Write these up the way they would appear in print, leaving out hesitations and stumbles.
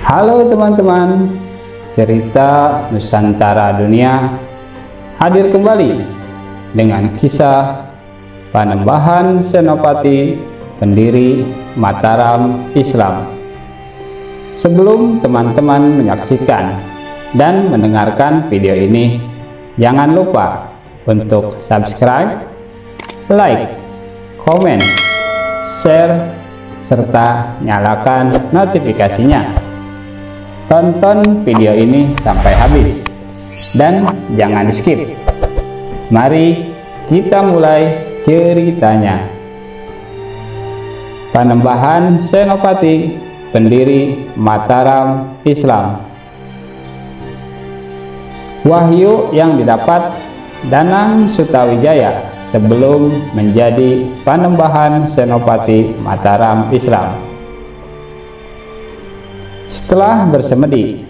Halo teman-teman, cerita Nusantara Dunia hadir kembali dengan kisah Panembahan Senopati, pendiri Mataram Islam. Sebelum teman-teman menyaksikan dan mendengarkan video ini, jangan lupa untuk subscribe, like, komen, share, serta nyalakan notifikasinya. Tonton video ini sampai habis dan jangan di skip. Mari kita mulai ceritanya. Panembahan Senopati, pendiri Mataram Islam. Wahyu yang didapat Danang Sutawijaya sebelum menjadi Panembahan Senopati Mataram Islam. Setelah bersemedi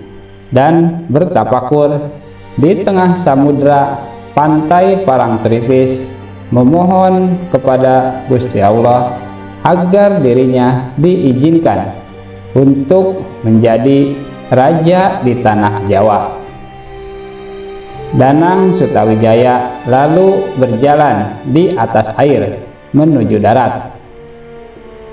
dan bertapakur di tengah samudra pantai Parangtritis, memohon kepada Gusti Allah agar dirinya diizinkan untuk menjadi raja di tanah Jawa. Danang Sutawijaya lalu berjalan di atas air menuju darat.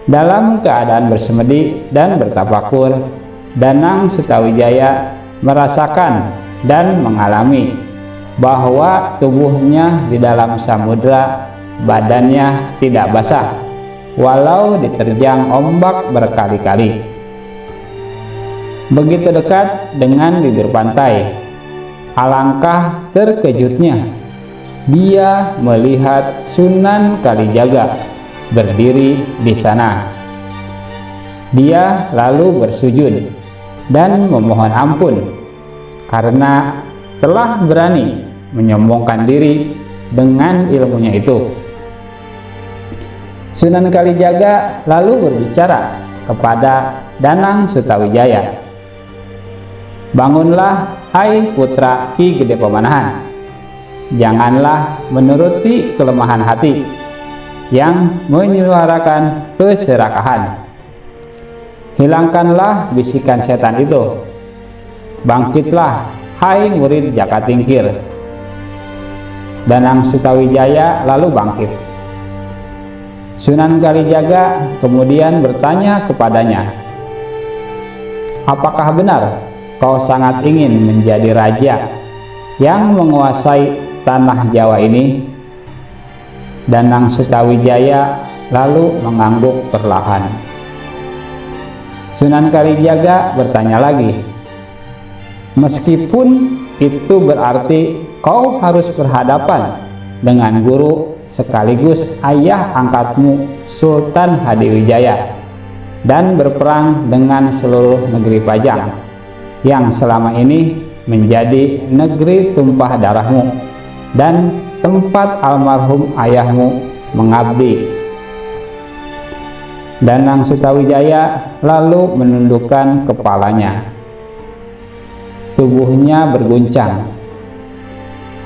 Dalam keadaan bersemedi dan bertapakur, Danang Sutawijaya merasakan dan mengalami bahwa tubuhnya di dalam samudra, badannya tidak basah walau diterjang ombak berkali-kali. Begitu dekat dengan bibir pantai, alangkah terkejutnya dia melihat Sunan Kalijaga berdiri di sana. Dia lalu bersujud dan memohon ampun karena telah berani menyombongkan diri dengan ilmunya itu. Sunan Kalijaga lalu berbicara kepada Danang Sutawijaya, "Bangunlah, hai putra Ki Gede Pemanahan, janganlah menuruti kelemahan hati yang menyuarakan keserakahan. Hilangkanlah bisikan setan itu. Bangkitlah, hai murid Jaka Tingkir." Danang Sutawijaya lalu bangkit. Sunan Kalijaga kemudian bertanya kepadanya, "Apakah benar kau sangat ingin menjadi raja yang menguasai tanah Jawa ini?" Danang Sutawijaya lalu mengangguk perlahan. Sunan Kalijaga bertanya lagi, "Meskipun itu berarti kau harus berhadapan dengan guru sekaligus ayah angkatmu Sultan Hadiwijaya dan berperang dengan seluruh negeri Pajang yang selama ini menjadi negeri tumpah darahmu dan tempat almarhum ayahmu mengabdi." Danang Sutawijaya lalu menundukkan kepalanya. Tubuhnya berguncang,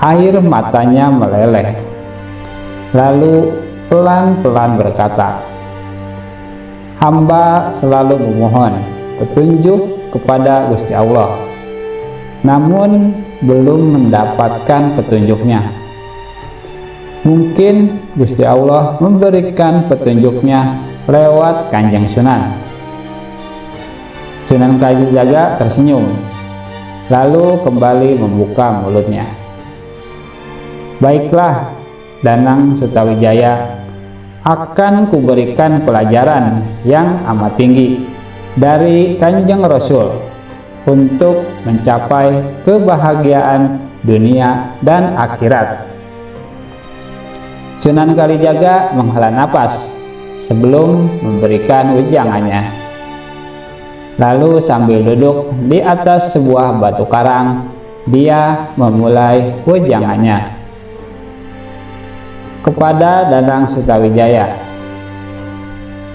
air matanya meleleh, lalu pelan-pelan berkata, "Hamba selalu memohon petunjuk kepada Gusti Allah, namun belum mendapatkan petunjuknya. Mungkin Gusti Allah memberikan petunjuknya lewat Kanjeng Sunan." Sunan Kalijaga tersenyum, lalu kembali membuka mulutnya. "Baiklah, Danang Sutawijaya, akan kuberikan pelajaran yang amat tinggi dari Kanjeng Rasul untuk mencapai kebahagiaan dunia dan akhirat." Sunan Kalijaga menghela napas sebelum memberikan wejangannya. Lalu sambil duduk di atas sebuah batu karang, dia memulai wejangannya. Kepada Danang Sutawijaya,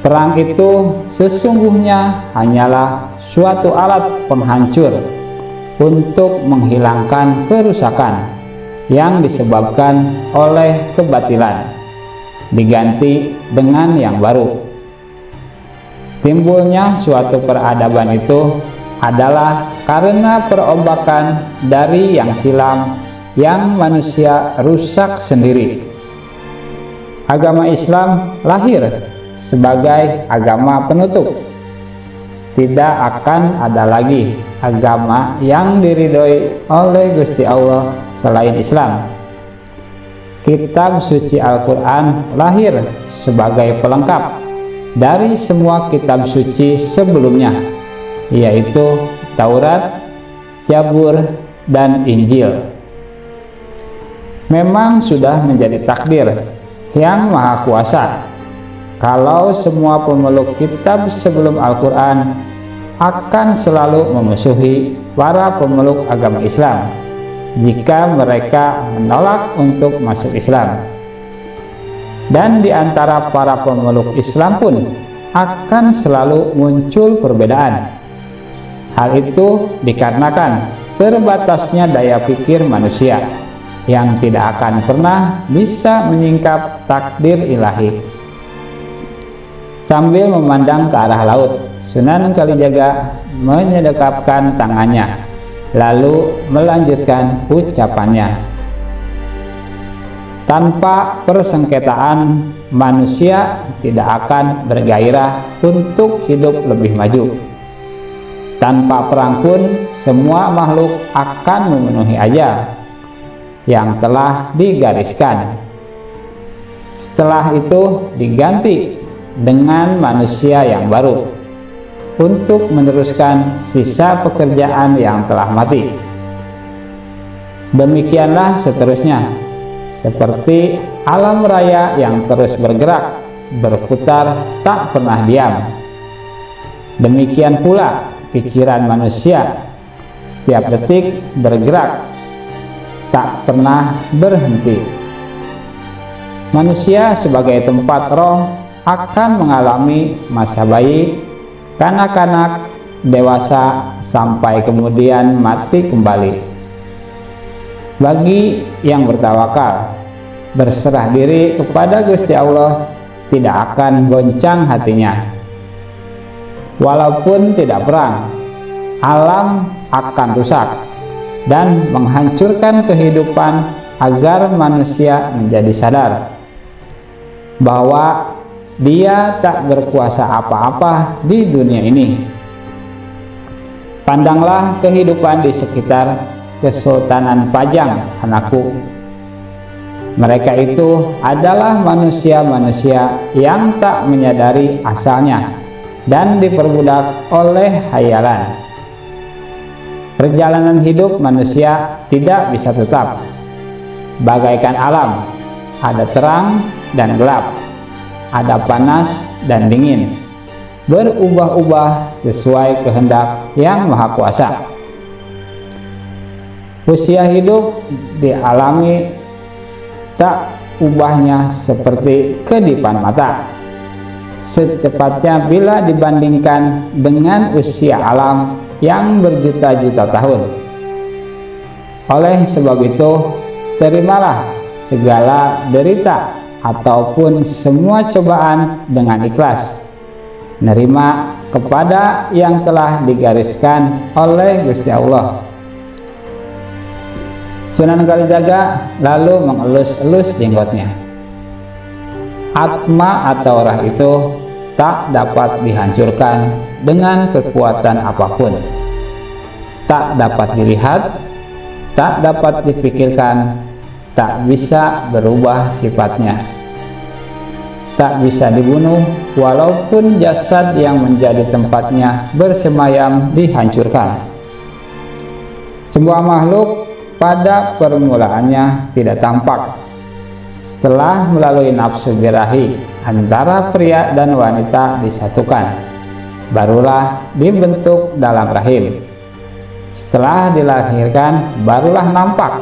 "Perang itu sesungguhnya hanyalah suatu alat penghancur untuk menghilangkan kerusakan yang disebabkan oleh kebatilan, diganti dengan yang baru. Timbulnya suatu peradaban itu adalah karena perombakan dari yang silam yang manusia rusak sendiri. Agama Islam lahir sebagai agama penutup. Tidak akan ada lagi agama yang diridhoi oleh Gusti Allah selain Islam. Kitab suci Al-Quran lahir sebagai pelengkap dari semua kitab suci sebelumnya, yaitu Taurat, Zabur, dan Injil. Memang sudah menjadi takdir yang maha kuasa kalau semua pemeluk kitab sebelum Al-Quran akan selalu memusuhi para pemeluk agama Islam jika mereka menolak untuk masuk Islam. Dan di antara para pemeluk Islam pun akan selalu muncul perbedaan. Hal itu dikarenakan terbatasnya daya pikir manusia yang tidak akan pernah bisa menyingkap takdir ilahi. Sambil memandang ke arah laut, Sunan Kalijaga menyedekapkan tangannya, lalu melanjutkan ucapannya. Tanpa persengketaan, manusia tidak akan bergairah untuk hidup lebih maju. Tanpa perang pun, semua makhluk akan memenuhi ajal yang telah digariskan. Setelah itu diganti dengan manusia yang baru untuk meneruskan sisa pekerjaan yang telah mati. Demikianlah seterusnya, seperti alam raya yang terus bergerak, berputar, tak pernah diam. Demikian pula pikiran manusia, setiap detik bergerak, tak pernah berhenti. Manusia sebagai tempat roh akan mengalami masa bayi, kanak-kanak, dewasa, sampai kemudian mati kembali. Bagi yang bertawakal, berserah diri kepada Gusti Allah, tidak akan goncang hatinya. Walaupun tidak perang, alam akan rusak dan menghancurkan kehidupan agar manusia menjadi sadar bahwa dia tak berkuasa apa-apa di dunia ini. Pandanglah kehidupan di sekitar Kesultanan Pajang, anakku. Mereka itu adalah manusia-manusia yang tak menyadari asalnya dan diperbudak oleh khayalan. Perjalanan hidup manusia tidak bisa tetap. Bagaikan alam, ada terang dan gelap, ada panas dan dingin, berubah-ubah sesuai kehendak yang maha kuasa. Usia hidup dialami tak ubahnya seperti kedipan mata, secepatnya bila dibandingkan dengan usia alam yang berjuta-juta tahun. Oleh sebab itu, terimalah segala derita ataupun semua cobaan dengan ikhlas, nerima kepada yang telah digariskan oleh Gusti Allah. Sunan Kalijaga lalu mengelus-elus jenggotnya. Atma atau roh itu tak dapat dihancurkan dengan kekuatan apapun, tak dapat dilihat, tak dapat dipikirkan, tak bisa berubah sifatnya, tak bisa dibunuh walaupun jasad yang menjadi tempatnya bersemayam dihancurkan. Sebuah makhluk pada permulaannya tidak tampak. Setelah melalui nafsu birahi antara pria dan wanita disatukan, barulah dibentuk dalam rahim. Setelah dilahirkan, barulah nampak.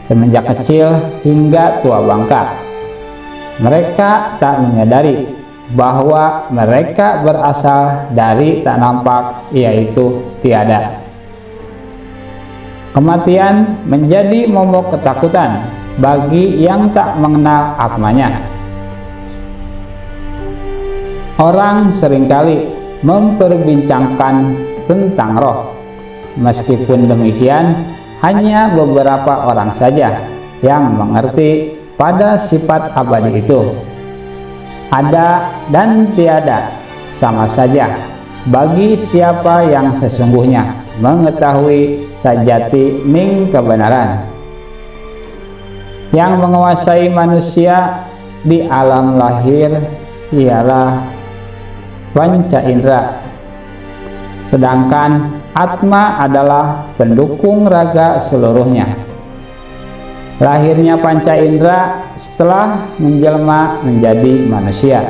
Semenjak kecil hingga tua bangka, mereka tak menyadari bahwa mereka berasal dari tak nampak, yaitu tiada. Kematian menjadi momok ketakutan bagi yang tak mengenal atmanya. Orang seringkali memperbincangkan tentang roh. Meskipun demikian, hanya beberapa orang saja yang mengerti pada sifat abadi itu. Ada dan tiada sama saja bagi siapa yang sesungguhnya mengetahui sajati ning kebenaran. Yang menguasai manusia di alam lahir ialah panca indera, sedangkan atma adalah pendukung raga seluruhnya. Lahirnya panca indera setelah menjelma menjadi manusia,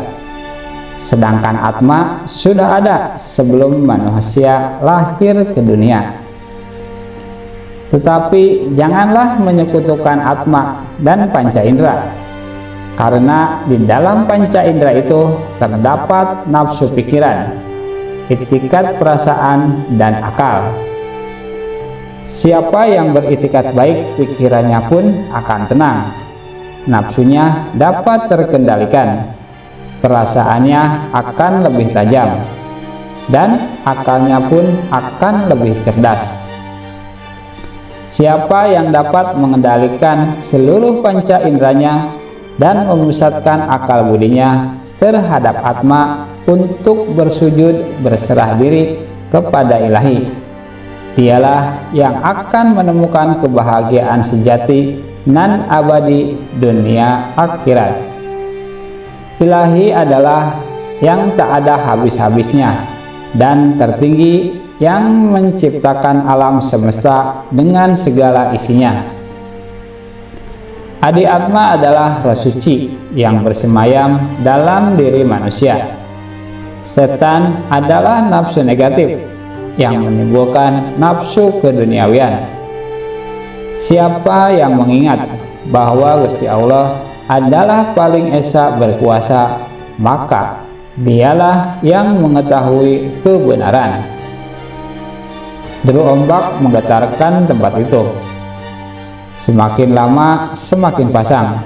sedangkan atma sudah ada sebelum manusia lahir ke dunia. Tetapi janganlah menyekutukan atma dan panca indera, karena di dalam panca indera itu terdapat nafsu pikiran, itikat perasaan, dan akal. Siapa yang beritikat baik, pikirannya pun akan tenang, nafsunya dapat terkendalikan, perasaannya akan lebih tajam, dan akalnya pun akan lebih cerdas. Siapa yang dapat mengendalikan seluruh panca inderanya dan memusatkan akal budinya terhadap atma untuk bersujud berserah diri kepada ilahi, dialah yang akan menemukan kebahagiaan sejati nan abadi dunia akhirat. Ilahi adalah yang tak ada habis-habisnya dan tertinggi, yang menciptakan alam semesta dengan segala isinya. Adi Atma adalah roh suci yang bersemayam dalam diri manusia. Setan adalah nafsu negatif yang menimbulkan nafsu keduniawian. Siapa yang mengingat bahwa Gusti Allah adalah paling esa berkuasa, maka dialah yang mengetahui kebenaran. Deru ombak menggetarkan tempat itu. Semakin lama semakin pasang.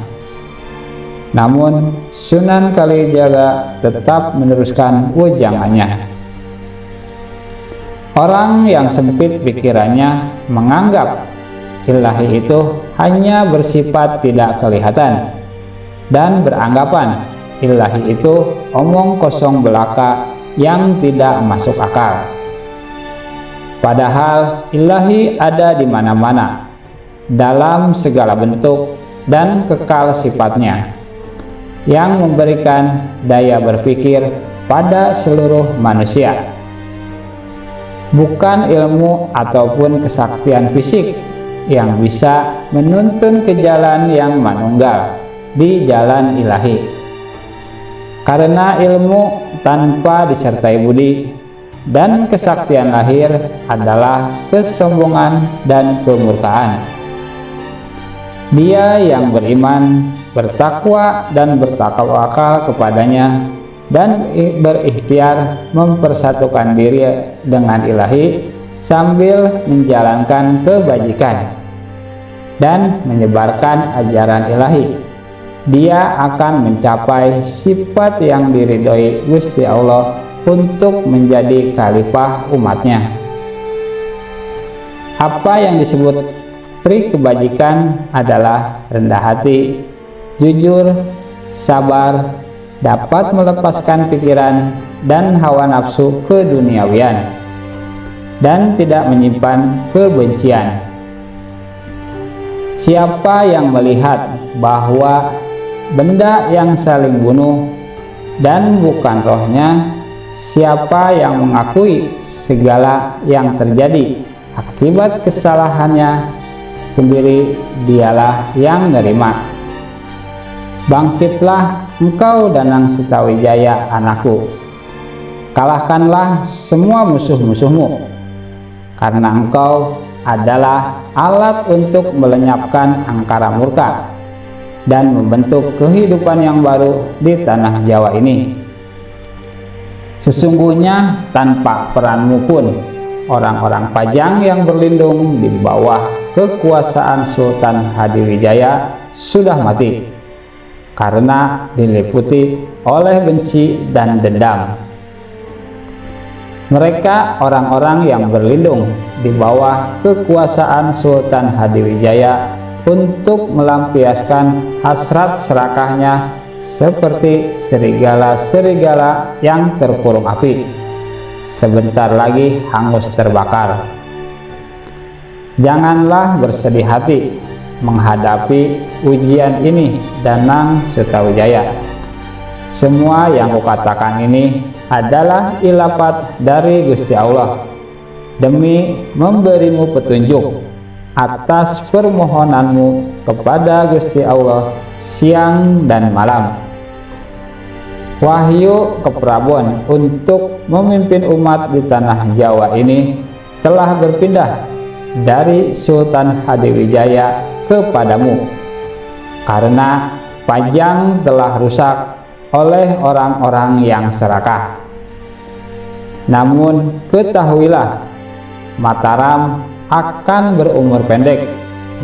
Namun Sunan Kalijaga tetap meneruskan wejangannya. Orang yang sempit pikirannya menganggap ilahi itu hanya bersifat tidak kelihatan, dan beranggapan ilahi itu omong kosong belaka yang tidak masuk akal. Padahal ilahi ada di mana-mana, dalam segala bentuk dan kekal sifatnya, yang memberikan daya berpikir pada seluruh manusia. Bukan ilmu ataupun kesaktian fisik yang bisa menuntun ke jalan yang manunggal di jalan ilahi, karena ilmu tanpa disertai budi dan kesaktian lahir adalah kesombongan dan kemurkaan. Dia yang beriman, bertakwa, dan bertawakal kepadanya, dan berikhtiar mempersatukan diri dengan ilahi sambil menjalankan kebajikan dan menyebarkan ajaran ilahi, dia akan mencapai sifat yang diridhoi Gusti Allah untuk menjadi khalifah umatnya. Apa yang disebut pri kebajikan adalah rendah hati, jujur, sabar, dapat melepaskan pikiran dan hawa nafsu keduniawian, dan tidak menyimpan kebencian. Siapa yang melihat bahwa benda yang saling bunuh dan bukan rohnya, siapa yang mengakui segala yang terjadi akibat kesalahannya sendiri, dialah yang menerima. Bangkitlah engkau Danang Sitawijaya anakku, kalahkanlah semua musuh-musuhmu, karena engkau adalah alat untuk melenyapkan angkara murka dan membentuk kehidupan yang baru di tanah Jawa ini. Sesungguhnya tanpa peranmu pun orang-orang Pajang yang berlindung di bawah kekuasaan Sultan Hadiwijaya sudah mati karena diliputi oleh benci dan dendam. Mereka orang-orang yang berlindung di bawah kekuasaan Sultan Hadiwijaya untuk melampiaskan hasrat serakahnya seperti serigala-serigala yang terkurung api, sebentar lagi hangus terbakar. Janganlah bersedih hati menghadapi ujian ini, Danang Sutawijaya. Semua yang kukatakan ini adalah ilafat dari Gusti Allah demi memberimu petunjuk atas permohonanmu kepada Gusti Allah siang dan malam. Wahyu keprabon untuk memimpin umat di tanah Jawa ini telah berpindah dari Sultan Hadiwijaya kepadamu, karena Pajang telah rusak oleh orang-orang yang serakah. Namun ketahuilah, Mataram akan berumur pendek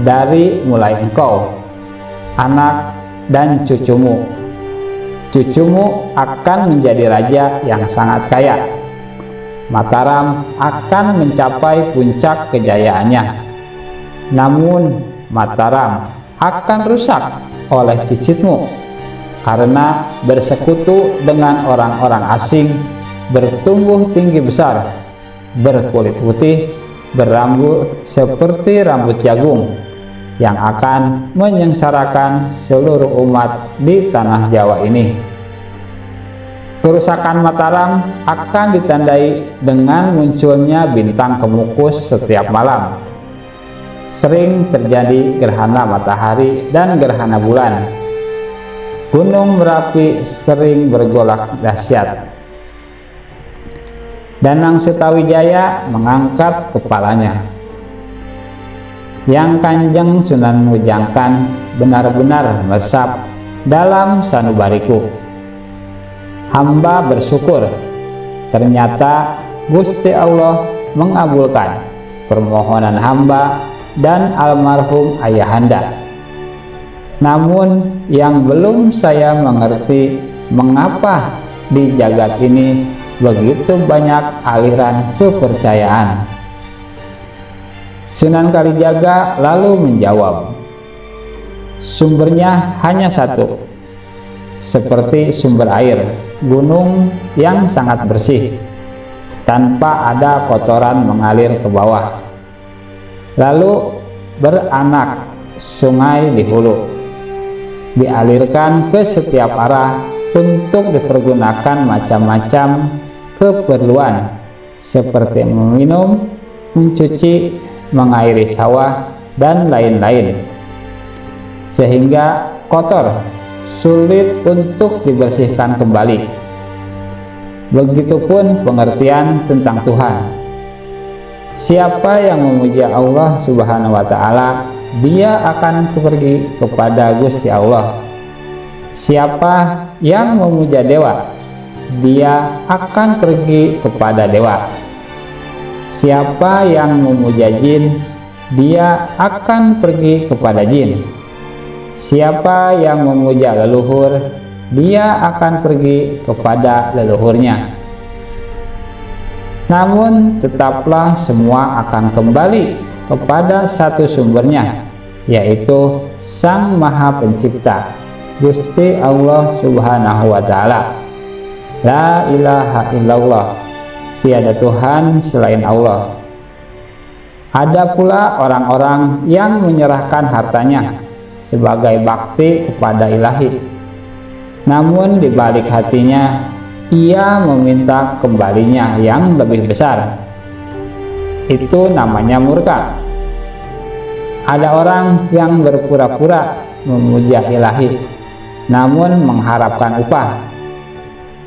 dari mulai engkau, anak dan cucumu. Cucumu akan menjadi raja yang sangat kaya. Mataram akan mencapai puncak kejayaannya. Namun Mataram akan rusak oleh cicitmu, karena bersekutu dengan orang-orang asing, bertumbuh tinggi besar, berkulit putih, berambut seperti rambut jagung, yang akan menyengsarakan seluruh umat di tanah Jawa ini. Kerusakan Mataram akan ditandai dengan munculnya bintang kemukus setiap malam. Sering terjadi gerhana matahari dan gerhana bulan. Gunung Merapi sering bergolak dahsyat. Danang Sutawijaya mengangkat kepalanya. Yang Kanjeng Sunan Mujangkan benar-benar meresap dalam sanubariku. Hamba bersyukur, ternyata Gusti Allah mengabulkan permohonan hamba dan almarhum ayahanda. Namun yang belum saya mengerti, mengapa di jagat ini begitu banyak aliran kepercayaan. Sunan Kalijaga lalu menjawab, sumbernya hanya satu, seperti sumber air gunung yang sangat bersih, tanpa ada kotoran mengalir ke bawah. Lalu beranak sungai di hulu, dialirkan ke setiap arah untuk dipergunakan macam-macam keperluan seperti meminum, mencuci, mengairi sawah, dan lain-lain, sehingga kotor, sulit untuk dibersihkan kembali. Begitupun pengertian tentang Tuhan. Siapa yang memuja Allah Subhanahu wa Ta'ala, dia akan pergi kepada Gusti Allah. Siapa yang memuja dewa, dia akan pergi kepada dewa. Siapa yang memuja jin, dia akan pergi kepada jin. Siapa yang memuja leluhur, dia akan pergi kepada leluhurnya. Namun tetaplah semua akan kembali kepada satu sumbernya, yaitu Sang Maha Pencipta, Gusti Allah Subhanahu wa Ta'ala. La ilaha illallah, tiada Tuhan selain Allah. Ada pula orang-orang yang menyerahkan hartanya sebagai bakti kepada ilahi, namun di balik hatinya ia meminta kembalinya yang lebih besar. Itu namanya murka. Ada orang yang berpura-pura memuja ilahi, namun mengharapkan upah.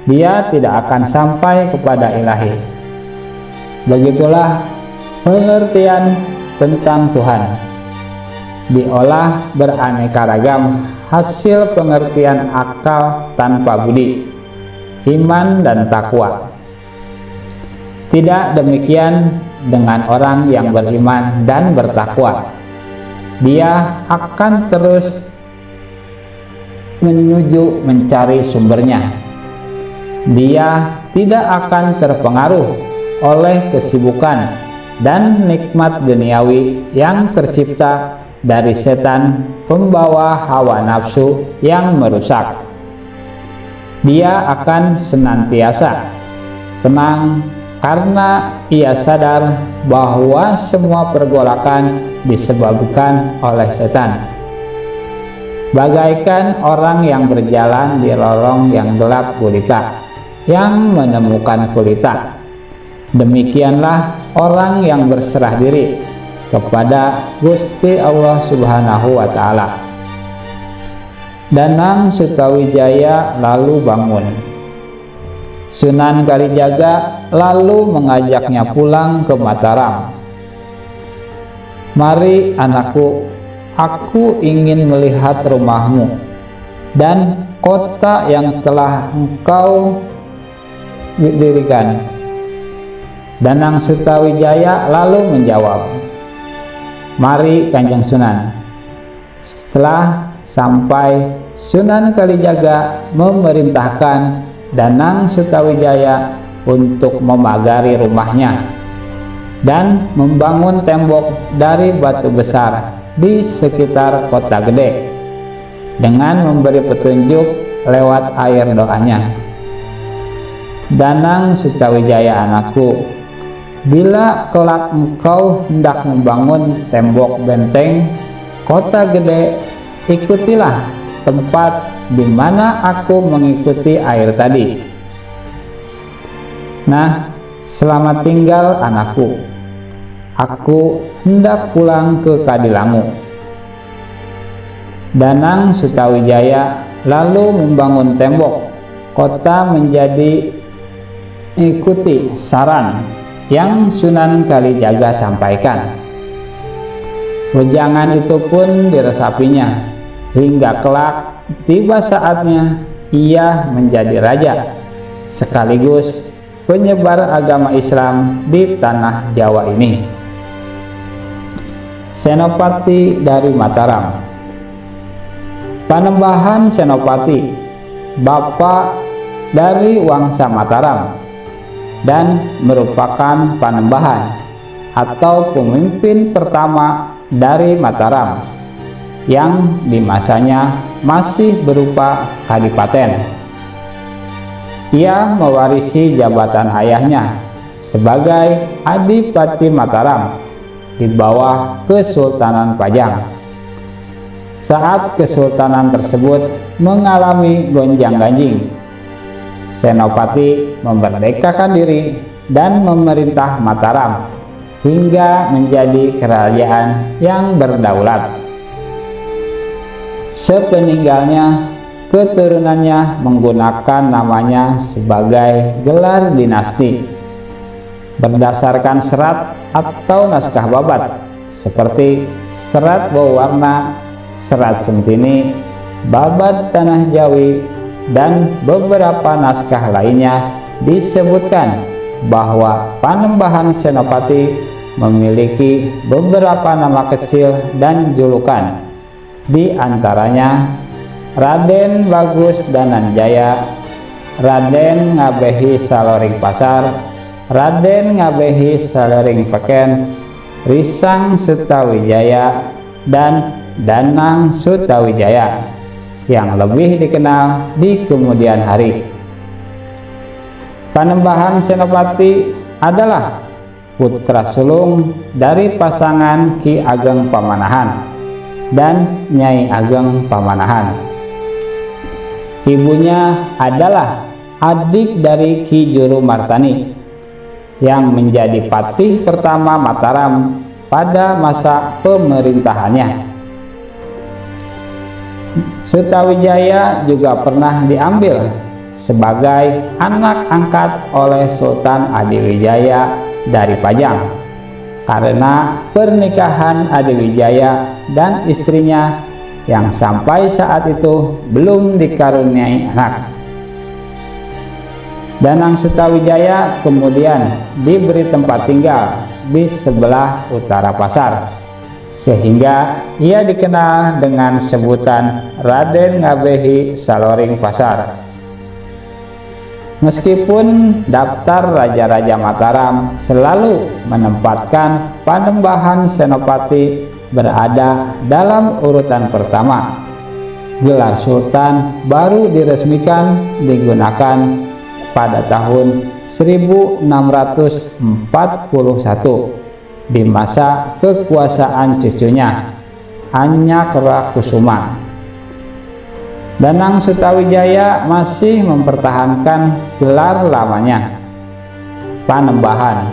Dia tidak akan sampai kepada ilahi. Begitulah pengertian tentang Tuhan. Diolah beraneka ragam hasil pengertian akal tanpa budi, iman dan takwa. Tidak demikian dengan orang yang beriman dan bertakwa. Dia akan terus menuju mencari sumbernya. Dia tidak akan terpengaruh oleh kesibukan dan nikmat duniawi yang tercipta dari setan pembawa hawa nafsu yang merusak. Dia akan senantiasa tenang karena ia sadar bahwa semua pergolakan disebabkan oleh setan. Bagaikan orang yang berjalan di lorong yang gelap gulita, yang menemukan gulita. Demikianlah orang yang berserah diri kepada Gusti Allah Subhanahu wa Ta'ala. Danang Sutawijaya lalu bangun. Sunan Kalijaga lalu mengajaknya pulang ke Mataram. "Mari anakku, aku ingin melihat rumahmu dan kota yang telah engkau dirikan." Danang Sutawijaya lalu menjawab, "Mari Kanjeng Sunan." Setelah sampai, Sunan Kalijaga memerintahkan Danang Sutawijaya untuk memagari rumahnya dan membangun tembok dari batu besar di sekitar kota gede dengan memberi petunjuk lewat air doanya. "Danang Sutawijaya anakku, bila kelak engkau hendak membangun tembok benteng kota gede, ikutilah tempat di mana aku mengikuti air tadi. Nah, selamat tinggal anakku. Aku hendak pulang ke Kadilangu." Danang Sutawijaya lalu membangun tembok kota menjadi ikuti saran yang Sunan Kalijaga sampaikan. Wejangan itu pun diresapinya hingga kelak tiba saatnya ia menjadi raja sekaligus penyebar agama Islam di tanah Jawa ini. Senopati dari Mataram. Panembahan Senopati, bapak dari Wangsa Mataram, dan merupakan panembahan atau pemimpin pertama dari Mataram yang di masanya masih berupa kadipaten. Ia mewarisi jabatan ayahnya sebagai Adipati Mataram di bawah Kesultanan Pajang. Saat kesultanan tersebut mengalami gonjang-ganjing, Senopati memerdekakan diri dan memerintah Mataram hingga menjadi kerajaan yang berdaulat. Sepeninggalnya, keturunannya menggunakan namanya sebagai gelar dinasti berdasarkan serat atau naskah babat seperti serat Bawarna, serat Sentini, babat Tanah Jawi, dan beberapa naskah lainnya disebutkan bahwa Panembahan Senopati memiliki beberapa nama kecil dan julukan, di antaranya Raden Bagus Dananjaya, Raden Ngabehi Saloring Pasar, Raden Ngabehi Saloring Peken, Risang Sutawijaya, dan Danang Sutawijaya yang lebih dikenal di kemudian hari. Panembahan Senopati adalah putra sulung dari pasangan Ki Ageng Pamanahan dan Nyai Ageng Pamanahan. Ibunya adalah adik dari Ki Juru Martani yang menjadi patih pertama Mataram pada masa pemerintahannya. Sutawijaya juga pernah diambil sebagai anak angkat oleh Sultan Adiwijaya dari Pajang karena pernikahan Adiwijaya dan istrinya yang sampai saat itu belum dikaruniai anak. Danang Sutawijaya kemudian diberi tempat tinggal di sebelah utara pasar, sehingga ia dikenal dengan sebutan Raden Ngabehi Saloring Pasar. Meskipun daftar raja-raja Mataram selalu menempatkan Panembahan Senopati berada dalam urutan pertama, gelar Sultan baru diresmikan digunakan pada tahun 1641 di masa kekuasaan cucunya, Anyakra-Kusuma. Danang Sutawijaya masih mempertahankan gelar lamanya. Panembahan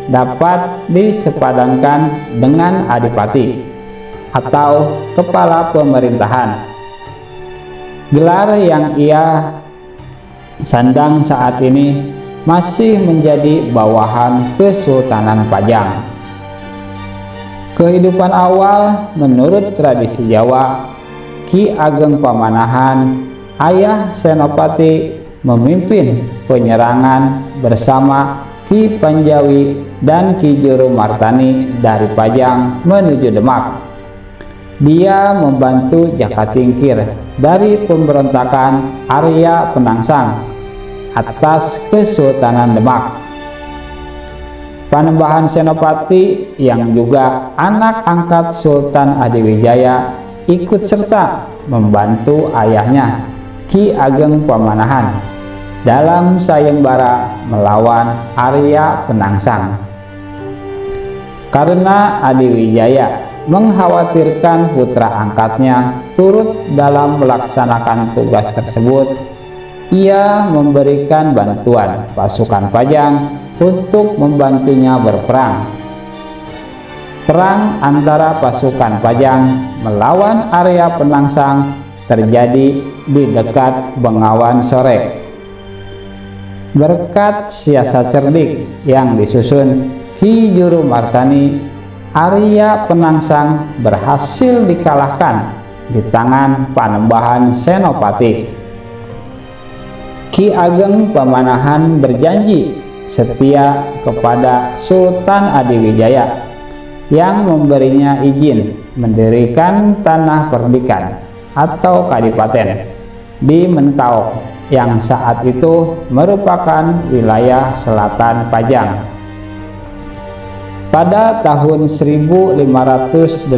dapat disepadankan dengan adipati atau kepala pemerintahan. Gelar yang ia sandang saat ini masih menjadi bawahan Kesultanan Pajang. Kehidupan awal menurut tradisi Jawa, Ki Ageng Pamanahan, ayah Senopati, memimpin penyerangan bersama Ki Panjawi dan Ki Juru Martani dari Pajang menuju Demak. Dia membantu Jaka Tingkir dari pemberontakan Arya Penangsang atas Kesultanan Demak. Panembahan Senopati yang juga anak angkat Sultan Adiwijaya ikut serta membantu ayahnya Ki Ageng Pamanahan dalam sayembara melawan Arya Penangsang. Karena Adiwijaya mengkhawatirkan putra angkatnya turut dalam melaksanakan tugas tersebut, ia memberikan bantuan pasukan Pajang untuk membantunya berperang. Perang antara pasukan Pajang melawan Arya Penangsang terjadi di dekat Bengawan Sore. Berkat siasat cerdik yang disusun Ki Juru Martani, Arya Penangsang berhasil dikalahkan di tangan Panembahan Senopati. Ki Ageng Pamanahan berjanji setia kepada Sultan Adiwijaya yang memberinya izin mendirikan tanah perdikan atau kadipaten di Mentau yang saat itu merupakan wilayah selatan Pajang. Pada tahun 1584,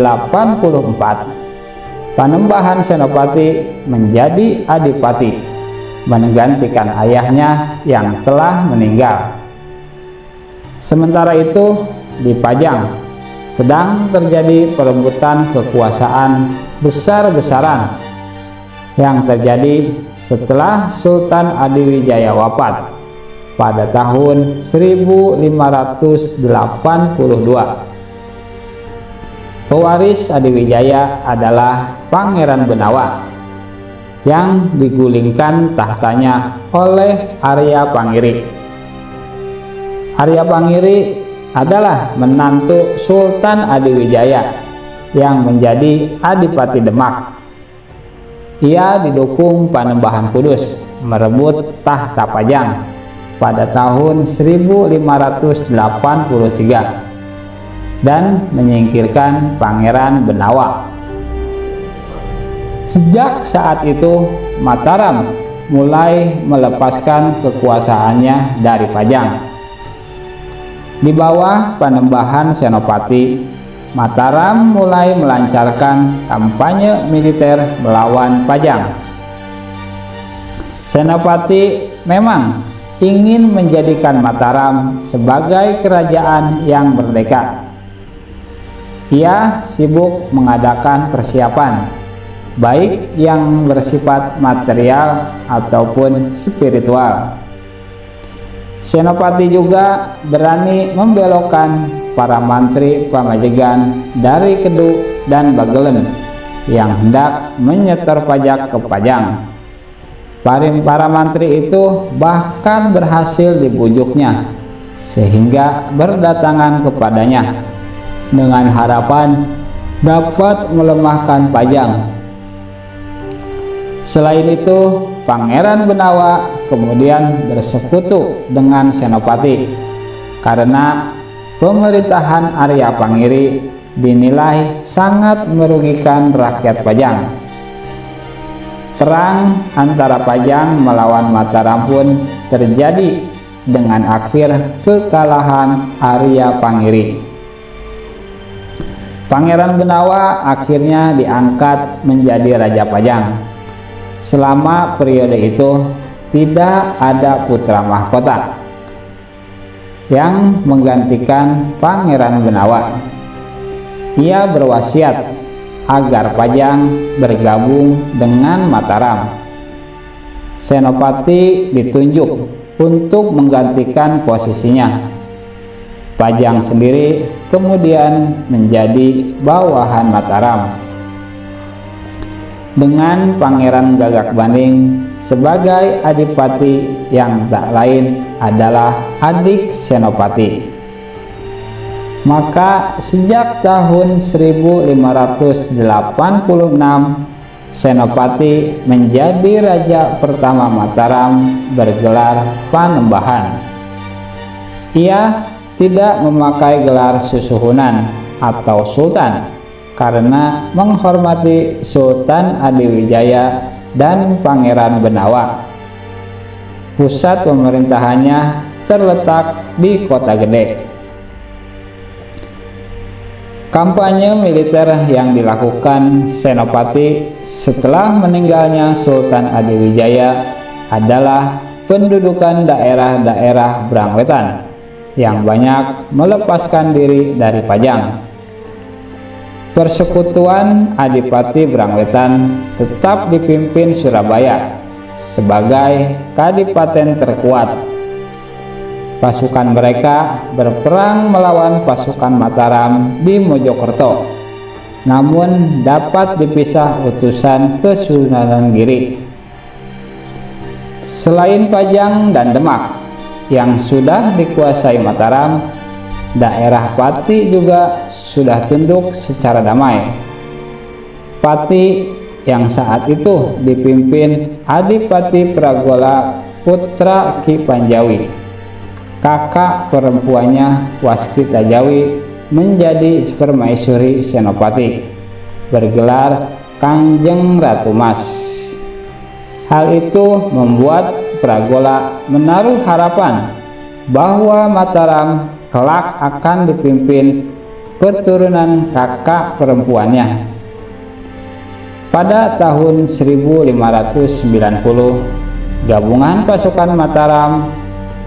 Panembahan Senopati menjadi adipati, menggantikan ayahnya yang telah meninggal. Sementara itu di Pajang sedang terjadi perebutan kekuasaan besar-besaran yang terjadi setelah Sultan Adiwijaya wafat pada tahun 1582. Pewaris Adiwijaya adalah Pangeran Benawa yang digulingkan tahtanya oleh Arya Pangiri. Arya Pangiri adalah menantu Sultan Adiwijaya yang menjadi Adipati Demak. Ia didukung Panembahan Kudus merebut tahta Pajang pada tahun 1583 dan menyingkirkan Pangeran Benawa. Sejak saat itu Mataram mulai melepaskan kekuasaannya dari Pajang. Di bawah Panembahan Senopati, Mataram mulai melancarkan kampanye militer melawan Pajang. Senopati memang ingin menjadikan Mataram sebagai kerajaan yang merdeka. Ia sibuk mengadakan persiapan, baik yang bersifat material ataupun spiritual. Senopati juga berani membelokkan para mantri pamajegan dari Kedu dan Bagelen yang hendak menyetor pajak ke Pajang. Para mantri itu bahkan berhasil dibujuknya sehingga berdatangan kepadanya dengan harapan dapat melemahkan Pajang. Selain itu, Pangeran Benawa kemudian bersekutu dengan Senopati karena pemerintahan Arya Pangiri dinilai sangat merugikan rakyat Pajang. Perang antara Pajang melawan Mataram pun terjadi dengan akhir kekalahan Arya Pangiri. Pangeran Benawa akhirnya diangkat menjadi Raja Pajang. Selama periode itu tidak ada putra mahkota yang menggantikan Pangeran Benawa. Ia berwasiat agar Pajang bergabung dengan Mataram. Senopati ditunjuk untuk menggantikan posisinya. Pajang sendiri kemudian menjadi bawahan Mataram, dengan Pangeran Gagak Banding sebagai adipati yang tak lain adalah adik Senopati. Maka sejak tahun 1586 Senopati menjadi raja pertama Mataram bergelar Panembahan. Ia tidak memakai gelar Susuhunan atau Sultan karena menghormati Sultan Adiwijaya dan Pangeran Benawa. Pusat pemerintahannya terletak di Kota Gede. Kampanye militer yang dilakukan Senopati setelah meninggalnya Sultan Adiwijaya adalah pendudukan daerah-daerah Brangwetan yang banyak melepaskan diri dari Pajang. Persekutuan Adipati Brangwetan tetap dipimpin Surabaya sebagai kadipaten terkuat. Pasukan mereka berperang melawan pasukan Mataram di Mojokerto, namun dapat dipisah utusan ke Sunan Giri. Selain Pajang dan Demak yang sudah dikuasai Mataram, daerah Pati juga sudah tunduk secara damai. Pati yang saat itu dipimpin Adipati Pragola putra Ki Panjawi. Kakak perempuannya Waskita Jawi menjadi permaisuri Senopati, bergelar Kangjeng Ratu Mas. Hal itu membuat Pragola menaruh harapan bahwa Mataram kelak akan dipimpin keturunan kakak perempuannya. Pada tahun 1590, gabungan pasukan Mataram,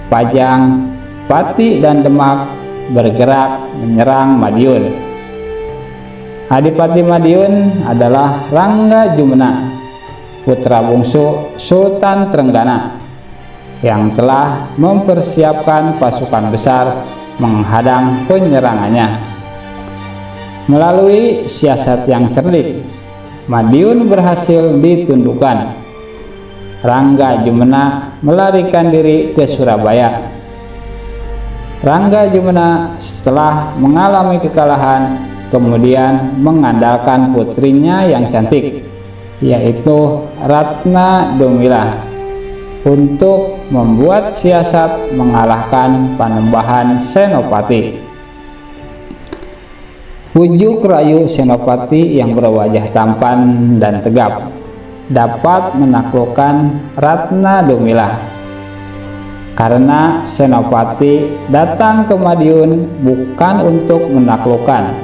Pajang, Pati, dan Demak bergerak menyerang Madiun. Adipati Madiun adalah Rangga Jumena, putra bungsu Sultan Trenggana, yang telah mempersiapkan pasukan besar menghadang penyerangannya. Melalui siasat yang cerdik, Madiun berhasil ditundukkan. Rangga Jumena melarikan diri ke Surabaya. Rangga Jumena setelah mengalami kekalahan kemudian mengandalkan putrinya yang cantik, yaitu Ratna Dumila, untuk membuat siasat mengalahkan Panembahan Senopati. Bujuk rayu Senopati yang berwajah tampan dan tegap dapat menaklukkan Ratna Dumila, karena Senopati datang ke Madiun bukan untuk menaklukkan,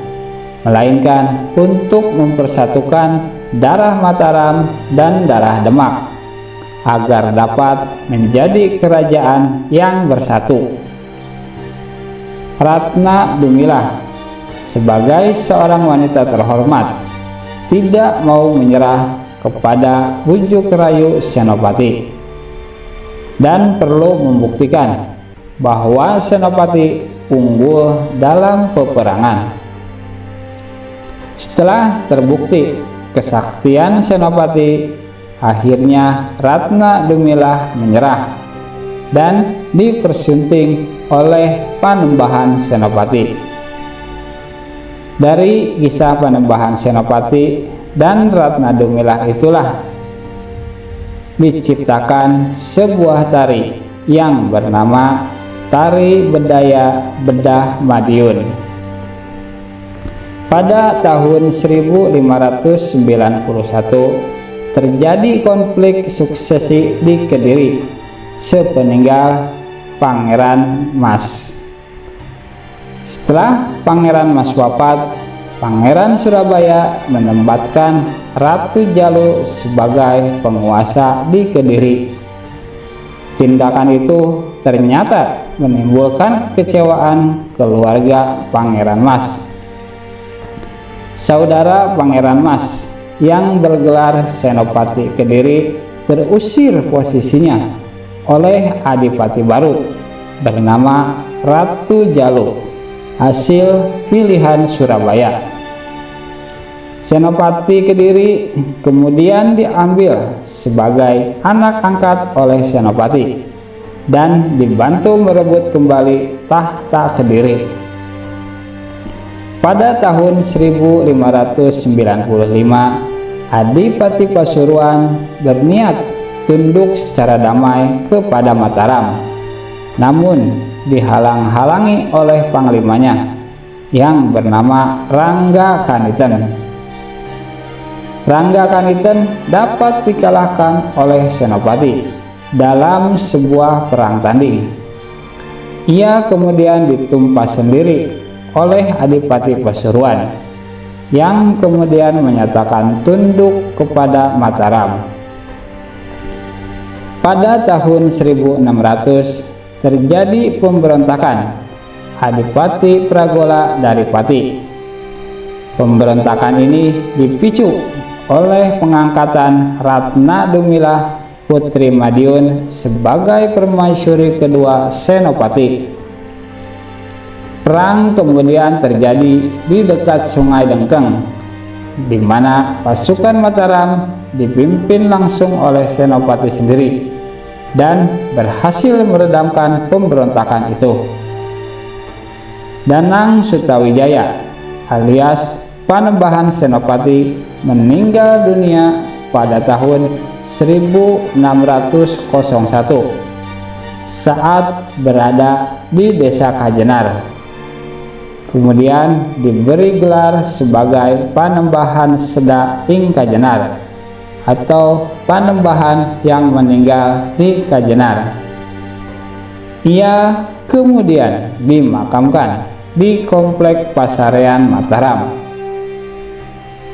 melainkan untuk mempersatukan darah Mataram dan darah Demak agar dapat menjadi kerajaan yang bersatu. Ratna Dumila sebagai seorang wanita terhormat tidak mau menyerah kepada bujuk rayu Senopati dan perlu membuktikan bahwa Senopati unggul dalam peperangan. Setelah terbukti kesaktian Senopati, akhirnya Ratna Dumila menyerah dan dipersunting oleh Panembahan Senopati. Dari kisah Panembahan Senopati dan Ratna Dumila itulah diciptakan sebuah tari yang bernama Tari Bedaya Bedah Madiun. Pada tahun 1591 terjadi konflik suksesi di Kediri sepeninggal Pangeran Mas. Setelah Pangeran Mas wafat, Pangeran Surabaya menempatkan Ratu Jalu sebagai penguasa di Kediri. Tindakan itu ternyata menimbulkan kekecewaan keluarga Pangeran Mas. Saudara Pangeran Mas yang bergelar Senopati Kediri terusir posisinya oleh adipati baru bernama Ratu Jalu, hasil pilihan Surabaya. Senopati Kediri kemudian diambil sebagai anak angkat oleh Senopati dan dibantu merebut kembali tahta Kediri. Pada tahun 1595, Adipati Pasuruan berniat tunduk secara damai kepada Mataram, namun dihalang-halangi oleh panglimanya yang bernama Rangga Kaniten. Rangga Kaniten dapat dikalahkan oleh Senopati dalam sebuah perang tanding. Ia kemudian ditumpas sendiri oleh Adipati Pasuruan yang kemudian menyatakan tunduk kepada Mataram. Pada tahun 1600 terjadi pemberontakan Adipati Pragola dari Pati. Pemberontakan ini dipicu oleh pengangkatan Ratna Dumilah Putri Madiun sebagai permaisuri kedua Senopati. Perang kemudian terjadi di dekat Sungai Dengkeng, di mana pasukan Mataram dipimpin langsung oleh Senopati sendiri dan berhasil meredamkan pemberontakan itu. Danang Sutawijaya alias Panembahan Senopati meninggal dunia pada tahun 1601 saat berada di Desa Kajenar. Kemudian diberi gelar sebagai Panembahan Seda ing Kajenar atau Panembahan yang meninggal di Kajenar. Ia kemudian dimakamkan di Komplek Pasarean Mataram.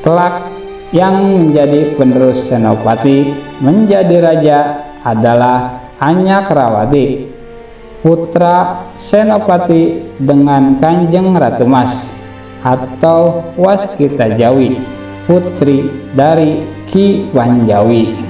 Kelak yang menjadi penerus Senopati menjadi raja adalah Anyakrawati, putra Senopati dengan Kanjeng Ratu Mas atau Waskita Jawi, putri dari Ki Wanjawi.